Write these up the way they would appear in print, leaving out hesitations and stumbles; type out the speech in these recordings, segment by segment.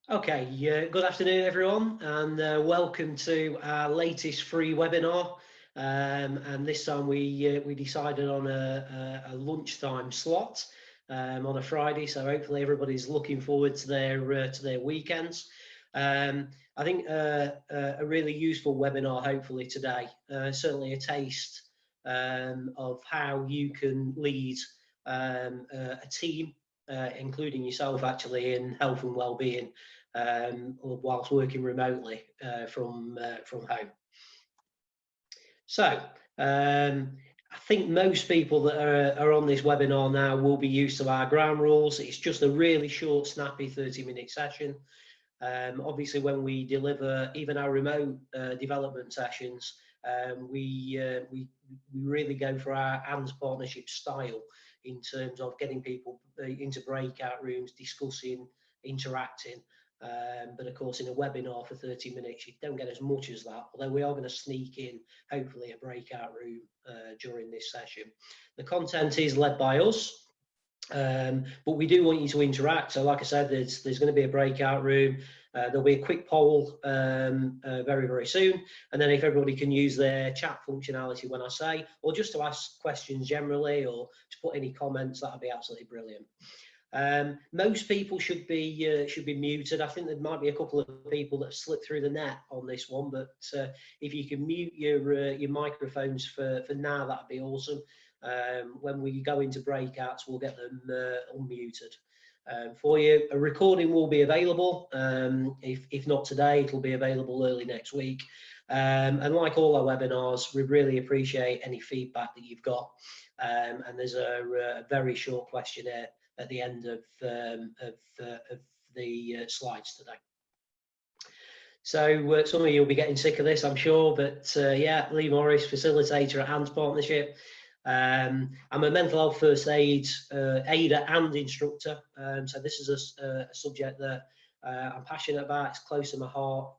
Okay, good afternoon everyone, and welcome to our latest free webinar. And this time we decided on a lunchtime slot on a Friday, so hopefully everybody's looking forward to their weekends. I think a really useful webinar hopefully today, certainly a taste of how you can lead a team, including yourself actually, in health and wellbeing whilst working remotely from home. So I think most people that are on this webinar now will be used to our ground rules. It's just a really short, snappy 30-minute session. Obviously, when we deliver even our remote development sessions, we really go for our ANDS partnership style in terms of getting people into breakout rooms, discussing, interacting. But of course, in a webinar for 30 minutes, you don't get as much as that, although we are going to sneak in, hopefully, a breakout room during this session. The content is led by us. But we do want you to interact. So like I said, there's going to be a breakout room. There'll be a quick poll very, very soon. And then if everybody can use their chat functionality when I say, or just to ask questions generally, or to put any comments, that'd be absolutely brilliant. Most people should be muted. I think there might be a couple of people that have slipped through the net on this one, but if you can mute your microphones for now, that'd be awesome. When we go into breakouts, we'll get them unmuted for you. A recording will be available. If not today, it'll be available early next week. And like all our webinars, we really appreciate any feedback that you've got. And there's a very short questionnaire at the end of the slides today. So some of you will be getting sick of this, I'm sure, but yeah, Lee Morris, facilitator at ANDS Partnership. I'm a mental health first aid aider and instructor, so this is a subject that I'm passionate about. It's close to my heart,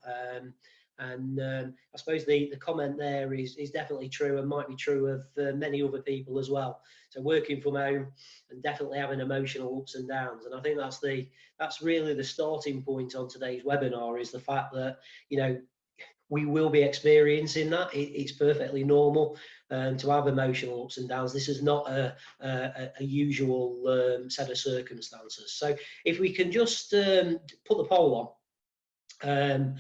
and I suppose the comment there is definitely true, and might be true of many other people as well. So working from home and definitely having emotional ups and downs, and I think that's really the starting point on today's webinar, is the fact that, you know, we will be experiencing that. It's perfectly normal to have emotional ups and downs. This is not a usual set of circumstances. So if we can just put the poll on. All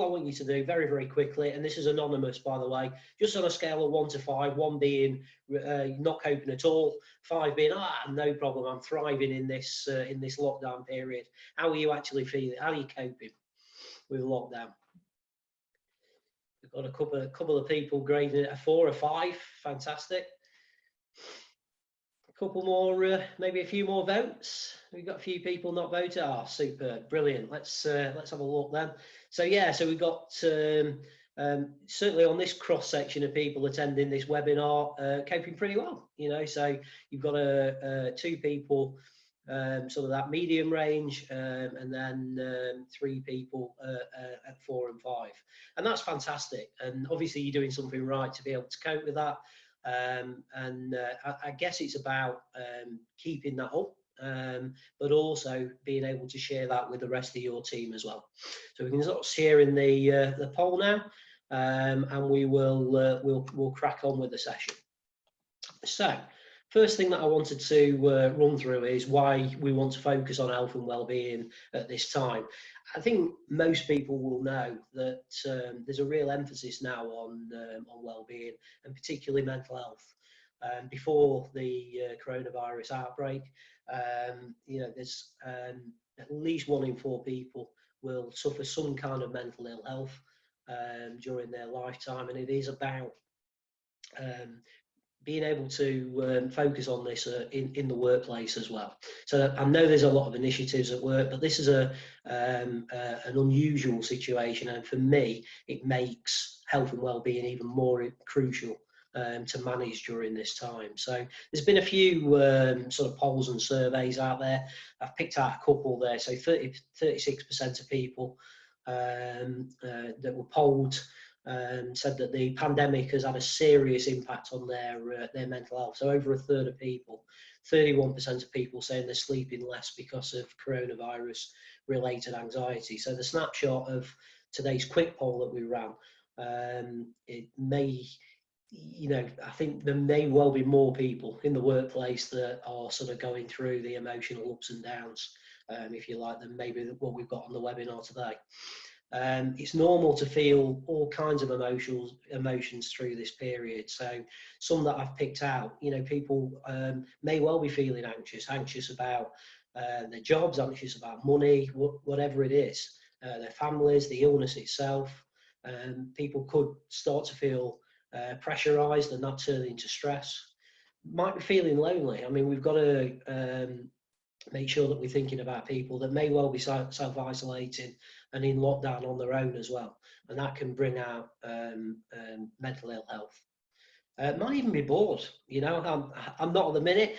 I want you to do very, very quickly, and this is anonymous, by the way, just on a scale of 1 to 5, 1 being not coping at all, 5 being no problem, I'm thriving in this lockdown period. How are you actually feeling? How are you coping with lockdown? We've got a couple of people grading it a 4 or 5. Fantastic. A couple more, maybe a few more votes. We've got a few people not voted. Super, brilliant. Let's have a look then. So yeah, so we've got certainly on this cross section of people attending this webinar, coping pretty well. You know, so you've got 2 people sort of that medium range, and then 3 people at 4 and 5, and that's fantastic. And obviously you're doing something right to be able to cope with that. I guess it's about keeping that up, but also being able to share that with the rest of your team as well. So we can sort of share in the poll now, and we will we'll crack on with the session. So first thing that I wanted to run through is why we want to focus on health and wellbeing at this time. I think most people will know that there's a real emphasis now on wellbeing, and particularly mental health. Before the coronavirus outbreak, you know, there's at least 1 in 4 people will suffer some kind of mental ill health during their lifetime, and it is about being able to focus on this in the workplace as well. So I know there's a lot of initiatives at work, but this is an unusual situation, and for me, it makes health and wellbeing even more crucial to manage during this time. So there's been a few sort of polls and surveys out there. I've picked out a couple there. So 36% of people that were polled said that the pandemic has had a serious impact on their mental health. So over 1/3 of people 31% of people saying they're sleeping less because of coronavirus related anxiety. So the snapshot of today's quick poll that we ran, it may, I think there may well be more people in the workplace that are sort of going through the emotional ups and downs, if you like, than maybe what we've got on the webinar today. It's normal to feel all kinds of emotions through this period. So some that I've picked out, people may well be feeling anxious about their jobs, anxious about money, whatever it is, their families, the illness itself. People could start to feel pressurized and that turn into stress. Might be feeling lonely. I mean, we've got to make sure that we're thinking about people that may well be self-isolating and in lockdown on their own as well, and that can bring out mental ill health. Might even be bored. I'm not at the minute,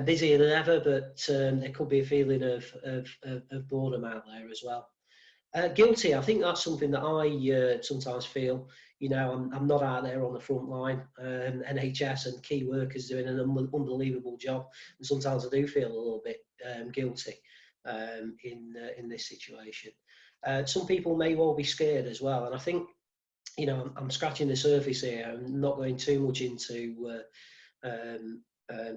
busier than ever, but there could be a feeling of boredom out there as well. Guilty. I think that's something that I sometimes feel. I'm not out there on the front line. NHS and key workers doing an unbelievable job, and sometimes I do feel a little bit guilty in this situation. Some people may well be scared as well, and I think I'm scratching the surface here. I'm not going too much into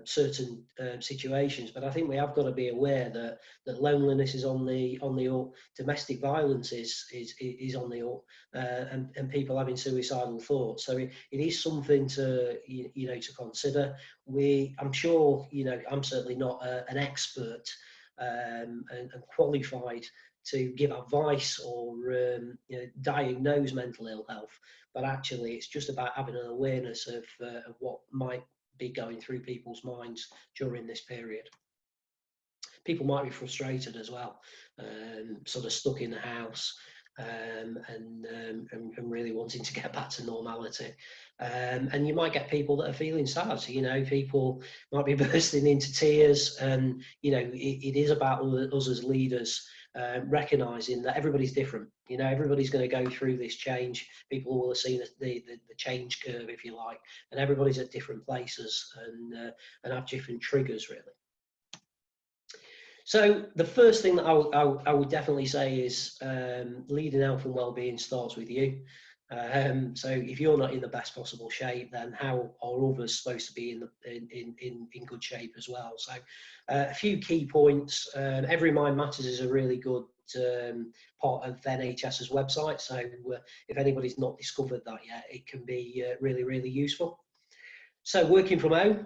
certain situations, but I think we have got to be aware that loneliness is on the up, domestic violence is on the up, and people having suicidal thoughts. So it is something to to consider. I'm sure I'm certainly not an expert and qualified to give advice or diagnose mental ill health, but actually it's just about having an awareness of what might be going through people's minds during this period. People might be frustrated as well, sort of stuck in the house, and really wanting to get back to normality. And you might get people that are feeling sad. People might be bursting into tears, and it is about us as leaders recognizing that everybody's different. Everybody's going to go through this change. People will have seen the change curve, if you like, and everybody's at different places and have different triggers, really. So the first thing that I would definitely say is leading health and wellbeing starts with you. So if you're not in the best possible shape, then how are others supposed to be in good shape as well? So a few key points. Every Mind Matters is a really good part of NHS's website. So if anybody's not discovered that yet, it can be really, really useful. So working from home.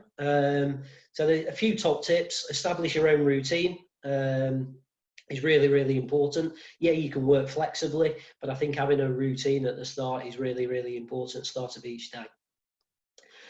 So a few top tips. Establish your own routine. Is really, really important. Yeah, you can work flexibly, but I think having a routine at the start is really, really important, start of each day.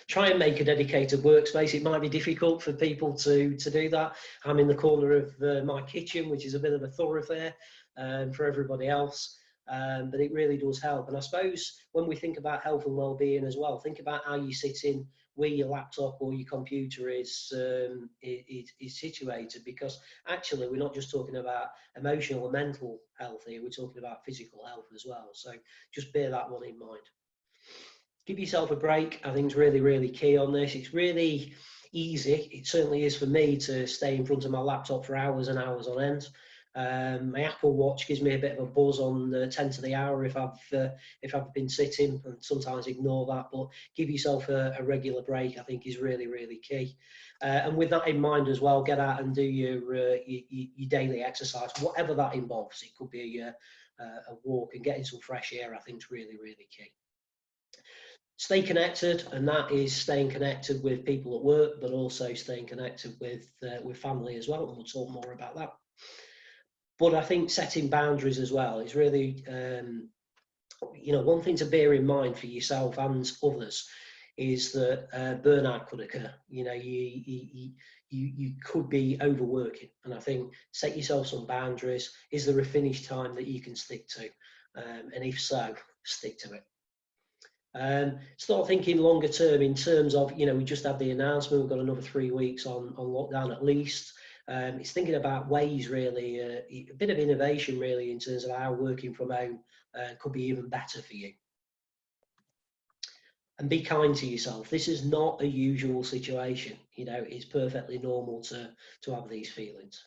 Try and make a dedicated workspace. It might be difficult for people to do that. I'm in the corner of my kitchen, which is a bit of a thoroughfare for everybody else, but it really does help. And I suppose when we think about health and wellbeing as well, think about how you sit in, where your laptop or your computer is situated, because actually we're not just talking about emotional and mental health here, we're talking about physical health as well. So just bear that one in mind. Give yourself a break. I think is really, really key on this. It's really easy, it certainly is for me, to stay in front of my laptop for hours and hours on end. My Apple Watch gives me a bit of a buzz on the 10 to the hour if I've been sitting, and sometimes ignore that, but give yourself a regular break, I think, is really, really key. And with that in mind as well, get out and do your daily exercise, whatever that involves. It could be a walk, and getting some fresh air, I think, is really, really key. Stay connected, and that is staying connected with people at work, but also staying connected with family as well, and we'll talk more about that. But I think setting boundaries as well is really, one thing to bear in mind for yourself and others is that burnout could occur. You could be overworking, and I think set yourself some boundaries. Is there a finish time that you can stick to? And if so, stick to it. Start thinking longer term in terms of, we just had the announcement, we've got another 3 weeks on lockdown at least. It's thinking about ways, really, a bit of innovation, really, in terms of how working from home could be even better for you. And be kind to yourself. This is not a usual situation. You know, it's perfectly normal to have these feelings.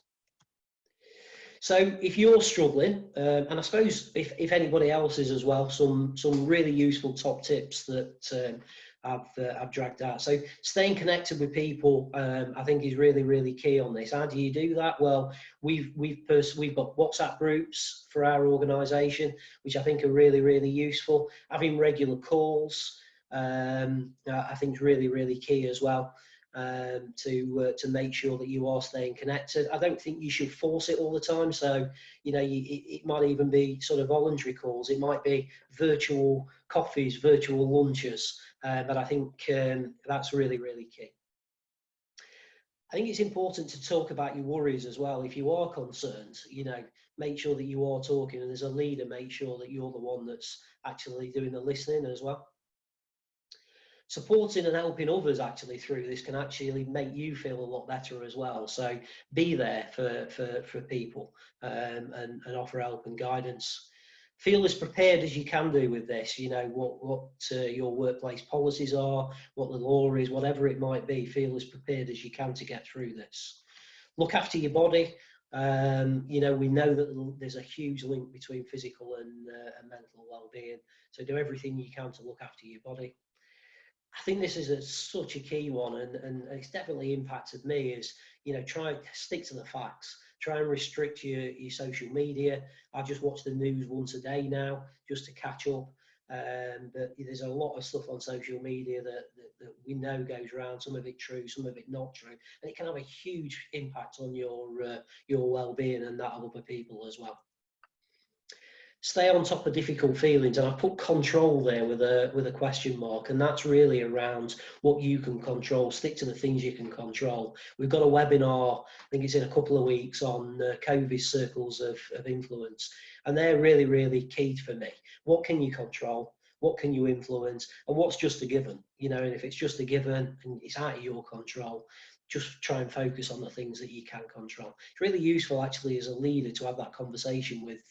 So if you're struggling, and I suppose if anybody else is as well, some really useful top tips that I've dragged out. So staying connected with people, I think is really key on this. How do you do that? Well, we've got WhatsApp groups for our organisation, which I think are really useful. Having regular calls, I think is really key as well. To make sure that you are staying connected. I don't think you should force it all the time. So, you know, it might even be sort of voluntary calls. It might be virtual coffees, virtual lunches. But I think that's really key. I think it's important to talk about your worries as well. If you are concerned, you know, make sure that you are talking. And as a leader, make sure that you're the one that's actually doing the listening as well. Supporting and helping others actually through this can actually make you feel a lot better as well. So be there for people and offer help and guidance. Feel as prepared as you can do with this. You know what your workplace policies are, what the law is, whatever it might be. Feel as prepared as you can to get through this. Look after your body. You know, we know that there's a huge link between physical and mental well-being. So do everything you can to look after your body. I think this is such a key one, and it's definitely impacted me. Is, you know, try and stick to the facts. Try and restrict your social media. I just watch the news once a day now, just to catch up. But there's a lot of stuff on social media that we know goes around. Some of it true, some of it not true, and it can have a huge impact on your well-being and that of other people as well. Stay on top of difficult feelings, and I put control there with a question mark, and that's really around what you can control. Stick to the things you can control. We've got a webinar, I think it's in a couple of weeks, on COVID circles of influence, and they're really key for me. What can you control? What can you influence? And what's just a given? You know, and if it's just a given and it's out of your control, just try and focus on the things that you can control. It's really useful actually as a leader to have that conversation with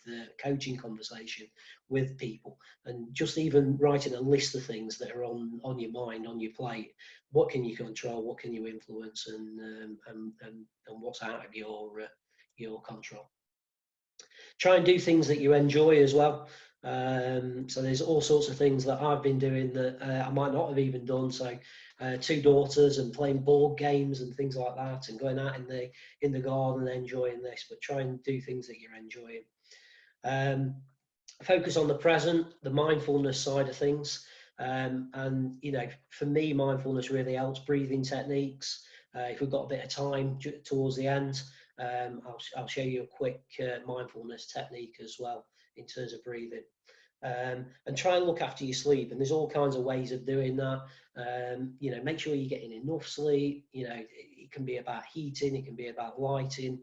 coaching conversation with people, and just even writing a list of things that are on your mind, on your plate. What can you control? What can you influence? And what's out of your control? Try and do things that you enjoy as well. So there's all sorts of things that I've been doing that I might not have even done. So 2 daughters and playing board games and things like that, and going out in the garden and enjoying this. But try and do things that you're enjoying. Focus on the present, the mindfulness side of things. And you know, for me, mindfulness really helps. Breathing techniques. If we've got a bit of time towards the end, I'll show you a quick mindfulness technique as well in terms of breathing. And try and look after your sleep, and there's all kinds of ways of doing that. You know, make sure you're getting enough sleep. You know, it can be about heating, it can be about lighting.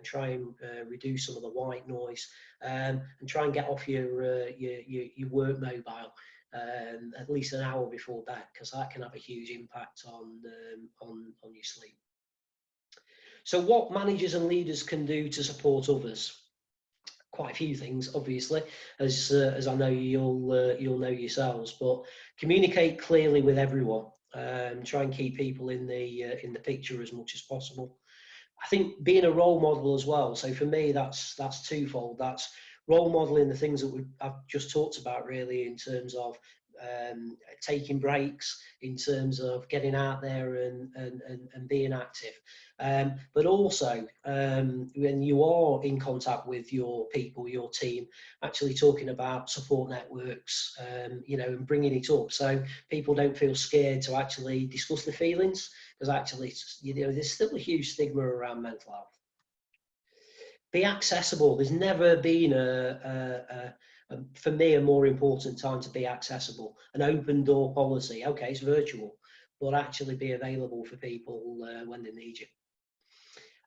Try and reduce some of the white noise, and try and get off your work mobile at least an hour before bed, because that can have a huge impact on your sleep. So what managers and leaders can do to support others? Quite a few things, obviously, as I know you'll know yourselves. But communicate clearly with everyone. Try and keep people in the picture as much as possible. I think being a role model as well. So for me, that's twofold. That's role modeling the things that I've just talked about, really, in terms of taking breaks, in terms of getting out there and being active, but also when you are in contact with your people, your team, actually talking about support networks, you know, and bringing it up so people don't feel scared to actually discuss their feelings, because actually, you know, there's still a huge stigma around mental health. Be accessible. There's never been for me, a more important time to be accessible. An open door policy. Okay, it's virtual, but actually be available for people when they need you.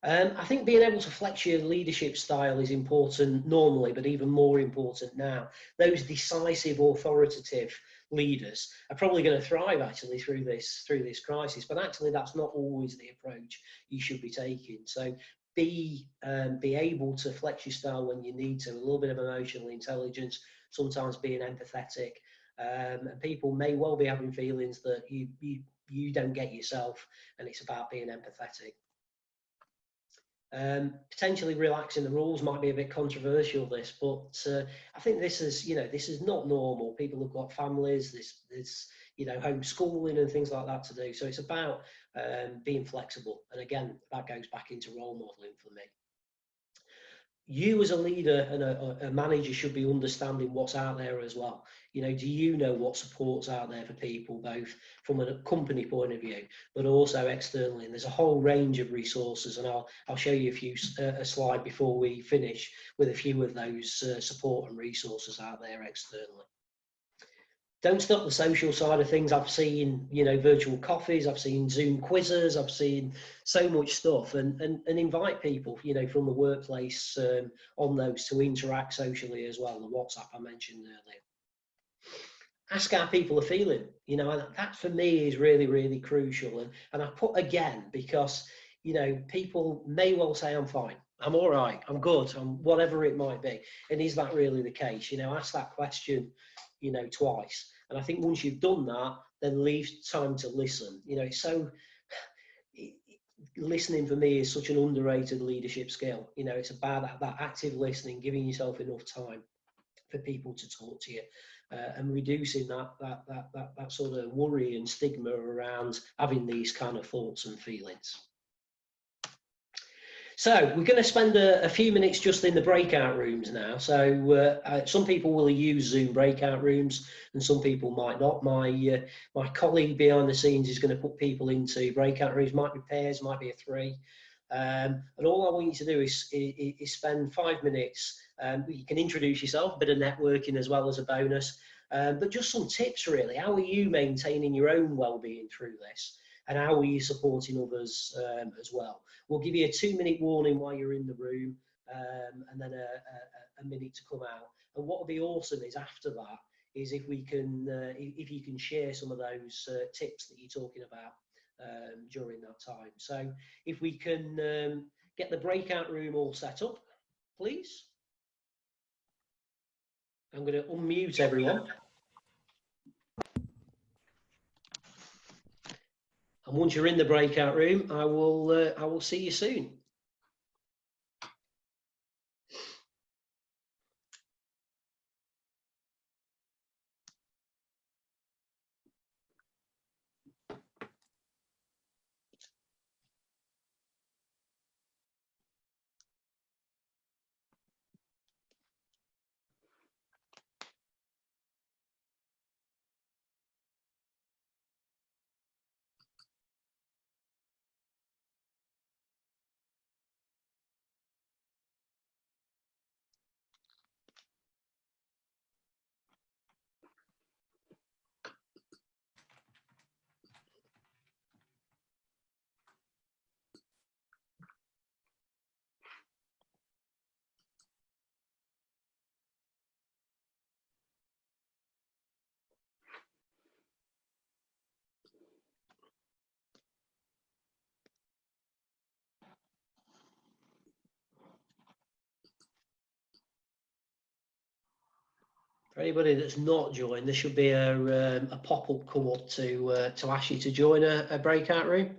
I think being able to flex your leadership style is important normally, but even more important now. Those decisive, authoritative leaders are probably going to thrive actually through this crisis, but actually that's not always the approach you should be taking. So be able to flex your style when you need to. A little bit of emotional intelligence, sometimes being empathetic, And people may well be having feelings that you don't get yourself, and it's about being empathetic. Potentially relaxing the rules might be a bit controversial, this, but I think this is, this is not normal. People have got families, this homeschooling and things like that to do. So it's about being flexible. And again, that goes back into role modeling for me. You as a leader and a manager should be understanding what's out there as well. Do you know what support's out there for people, both from a company point of view, but also externally? And there's a whole range of resources, and I'll show you a slide before we finish with a few of those support and resources out there externally. Don't stop the social side of things. I've seen, virtual coffees, I've seen Zoom quizzes, I've seen so much stuff, and invite people, from the workplace on those to interact socially as well. The WhatsApp I mentioned earlier. Ask how people are feeling, and that for me is really, really crucial. And I put again, because, people may well say, I'm fine, I'm all right, I'm good, I'm whatever it might be. And is that really the case? Ask that question, twice. And I think once you've done that, then leave time to listen. It's so, listening for me is such an underrated leadership skill. It's about that active listening, giving yourself enough time for people to talk to you, and reducing that sort of worry and stigma around having these kind of thoughts and feelings. So we're going to spend a few minutes just in the breakout rooms now. So some people will use Zoom breakout rooms and some people might not. My colleague behind the scenes is going to put people into breakout rooms. Might be pairs, might be a 3. And all I want you to do is spend 5 minutes. You can introduce yourself, a bit of networking as well as a bonus. But just some tips really. How are you maintaining your own well-being through this? And how are you supporting others as well? We'll give you a 2-minute warning while you're in the room, and then a minute to come out. And what will be awesome is after that, is if we can, if you can share some of those tips that you're talking about during that time. So if we can get the breakout room all set up, please. I'm going to unmute everyone. And once you're in the breakout room, I will see you soon. For anybody that's not joined, there should be a pop-up come up to ask you to join a breakout room.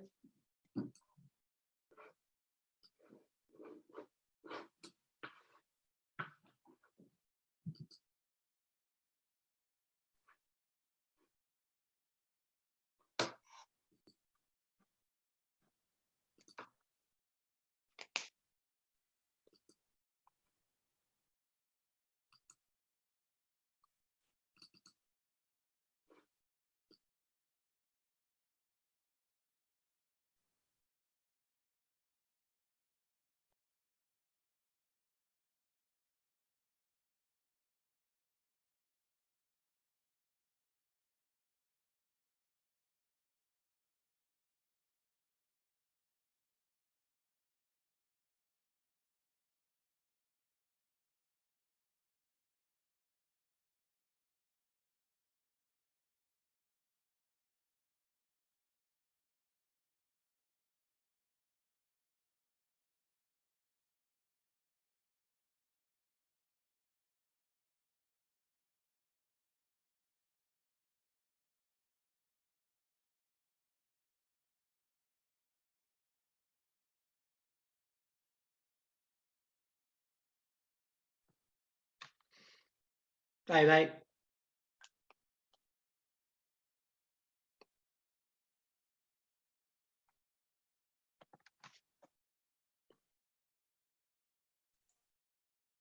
Hey, mate.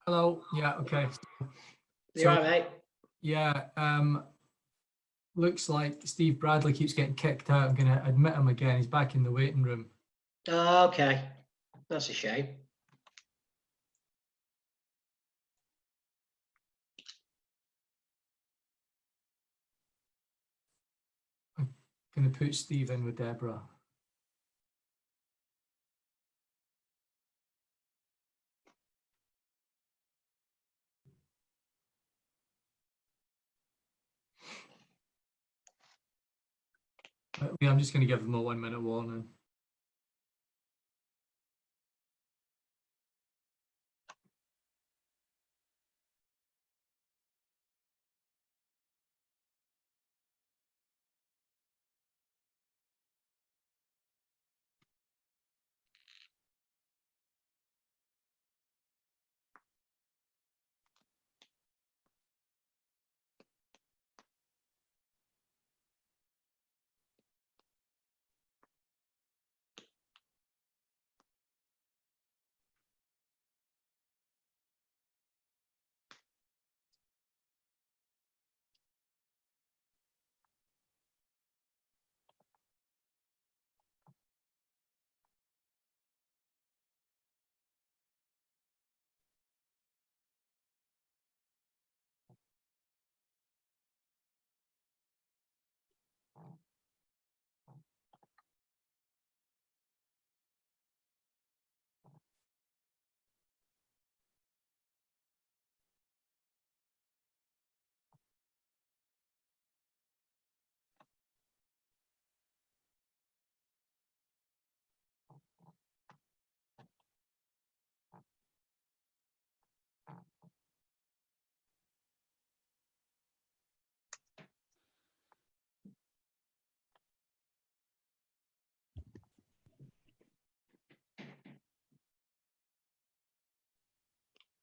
Hello. Yeah. Okay. You all right, mate? Yeah. Looks like Steve Bradley keeps getting kicked out. I'm going to admit him again. He's back in the waiting room. Oh, okay. That's a shame. I'm going to put Steve in with Deborah. Yeah, I'm just going to give them a 1 minute warning.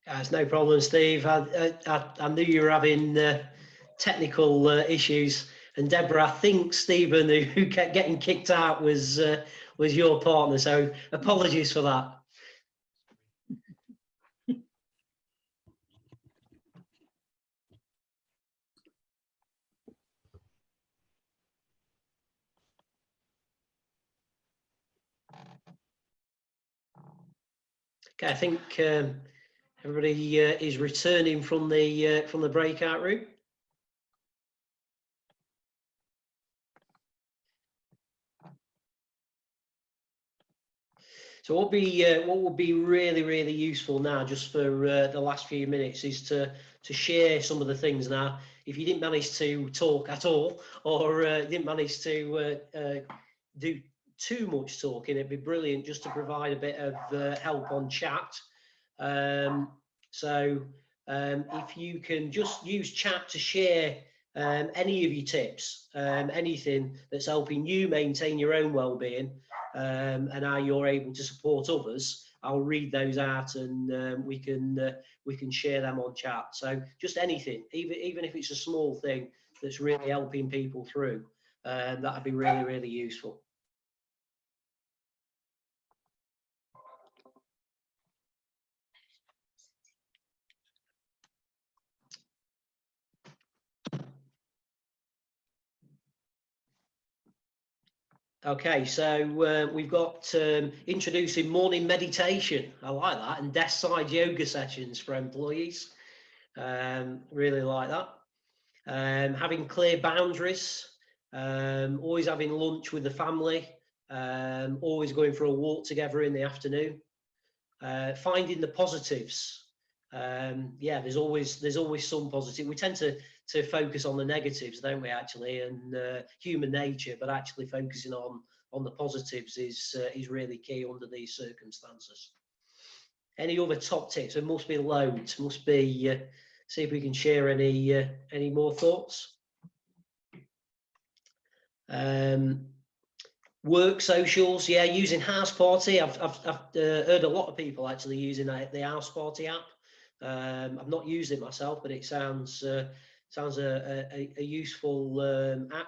It's no problem, Steve. I knew you were having technical issues, and Deborah, I think Stephen, who kept getting kicked out, was your partner. So apologies for that. Okay, I think everybody is returning from the breakout room. So what would be really, really useful now, just for the last few minutes, is to share some of the things. Now, if you didn't manage to talk at all, or didn't manage to do too much talking, it'd be brilliant just to provide a bit of help on chat. If you can just use chat to share any of your tips, anything that's helping you maintain your own well-being, and how you're able to support others, I'll read those out, and we can share them on chat. So just anything, even if it's a small thing that's really helping people through, that'd be really, really useful. Okay, so we've got introducing morning meditation. I like that, and desk side yoga sessions for employees. Really like that. Having clear boundaries, always having lunch with the family, always going for a walk together in the afternoon. Finding the positives. Yeah, there's always some positive. We tend to focus on the negatives, don't we, actually, and human nature, but actually focusing on the positives is really key under these circumstances. Any other top tips? There must be loads. Must be. See if we can share any more thoughts. Work socials, yeah, using House Party. I've heard a lot of people actually using the House Party app. I've not used it myself, but it sounds a useful app.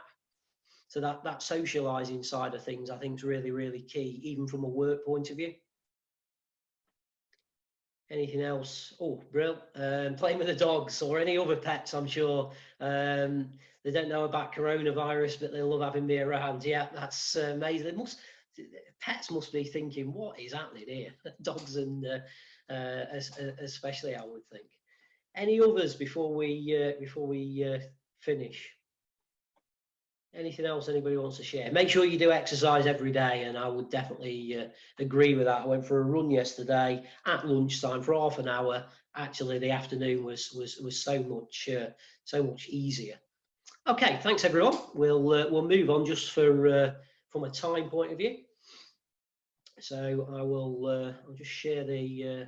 So that socialising side of things, I think, is really, really key, even from a work point of view. Anything else? Oh, Brill, playing with the dogs or any other pets, I'm sure. They don't know about coronavirus, but they love having me around. Yeah, that's amazing. Pets must be thinking, what is happening here? Dogs and especially, I would think. Any others before we finish? Anything else anybody wants to share? Make sure you do exercise every day, and I would definitely agree with that. I went for a run yesterday at lunchtime for half an hour. Actually, the afternoon was so much easier. Okay, thanks everyone. We'll move on just for from a time point of view. So I'll just share the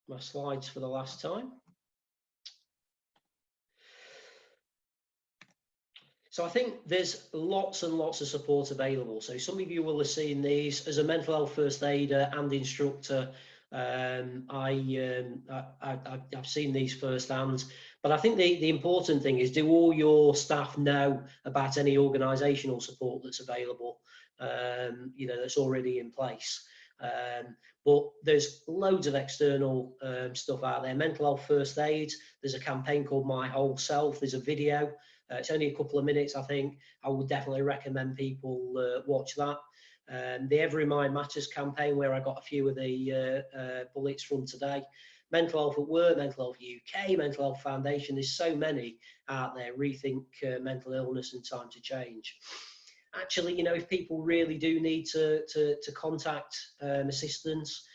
my slides for the last time. So I think there's lots and lots of support available. So some of you will have seen these. As a mental health first aider and instructor, I've seen these firsthand. But I think the important thing is, do all your staff know about any organisational support that's available, that's already in place? But there's loads of external stuff out there. Mental health first aid. There's a campaign called My Whole Self. There's a video. It's only a couple of minutes, I think. I would definitely recommend people watch that. The Every Mind Matters campaign, where I got a few of the bullets from today. Mental Health at Work, Mental Health UK, Mental Health Foundation. There's so many out there. Rethink Mental Illness and Time to Change. Actually, if people really do need to contact assistance,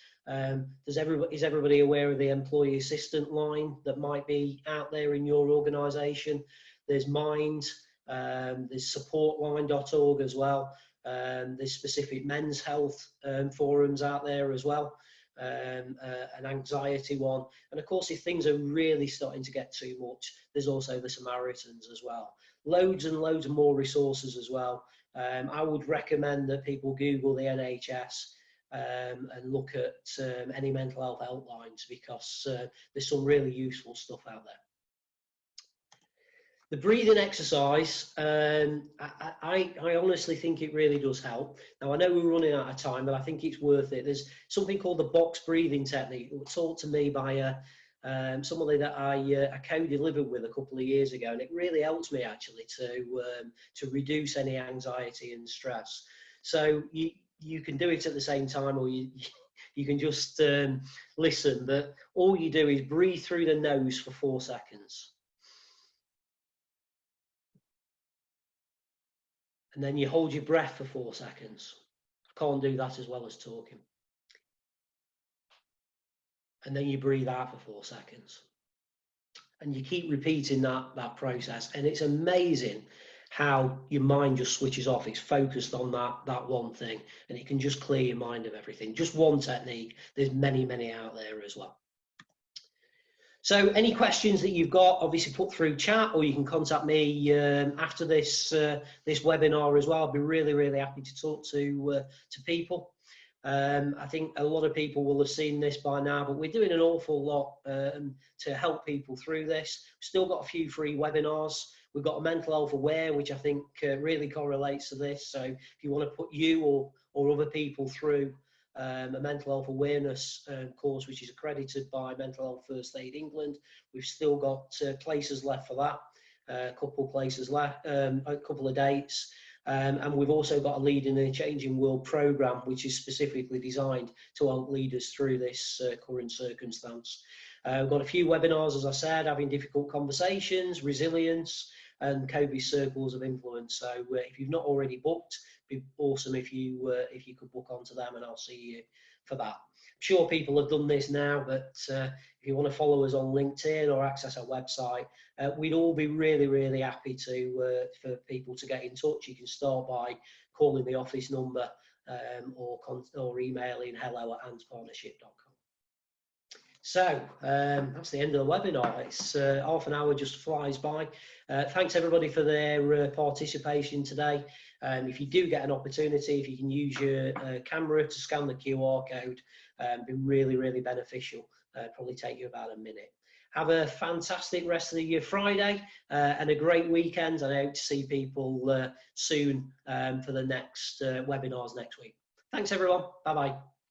is everybody aware of the employee assistant line that might be out there in your organisation? There's Mind, there's supportline.org as well. There's specific men's health forums out there as well, an anxiety one. And of course, if things are really starting to get too much, there's also the Samaritans as well. Loads and loads of more resources as well. I would recommend that people Google the NHS and look at any mental health outlines, because there's some really useful stuff out there. The breathing exercise, I honestly think it really does help. Now, I know we're running out of time, but I think it's worth it. There's something called the box breathing technique. It was taught to me by somebody that I co-delivered with a couple of years ago, and it really helps me actually to reduce any anxiety and stress. So you can do it at the same time, or you can just listen. But all you do is breathe through the nose for 4 seconds. And then you hold your breath for 4 seconds. I can't do that as well as talking. And then you breathe out for 4 seconds. And you keep repeating that process. And it's amazing how your mind just switches off. It's focused on that one thing. And it can just clear your mind of everything. Just one technique. There's many, many out there as well. So any questions that you've got, obviously put through chat, or you can contact me after this this webinar as well. I'll be really, really happy to talk to people. I think a lot of people will have seen this by now, but we're doing an awful lot to help people through this. We've still got a few free webinars. We've got a mental health aware, which I think really correlates to this. So if you want to put you or other people through a mental health awareness course, which is accredited by Mental Health First Aid England, we've still got places left for that, a couple places left, a couple of dates. And we've also got a Leading in a Changing World programme, which is specifically designed to help leaders through this current circumstance. We've got a few webinars, as I said, having difficult conversations, resilience, and COVID circles of influence. So if you've not already booked, it'd be awesome if you could book onto them, and I'll see you for that. I'm sure people have done this now, but if you want to follow us on LinkedIn or access our website, we'd all be really, really happy for people to get in touch. You can start by calling the office number or emailing hello@andspartnership.com. So that's the end of the webinar. It's half an hour just flies by. Thanks everybody for their participation today. If you do get an opportunity, if you can use your camera to scan the QR code, be really, really beneficial. Probably take you about a minute. Have a fantastic rest of your Friday and a great weekend. And I hope to see people soon for the next webinars next week. Thanks, everyone. Bye-bye.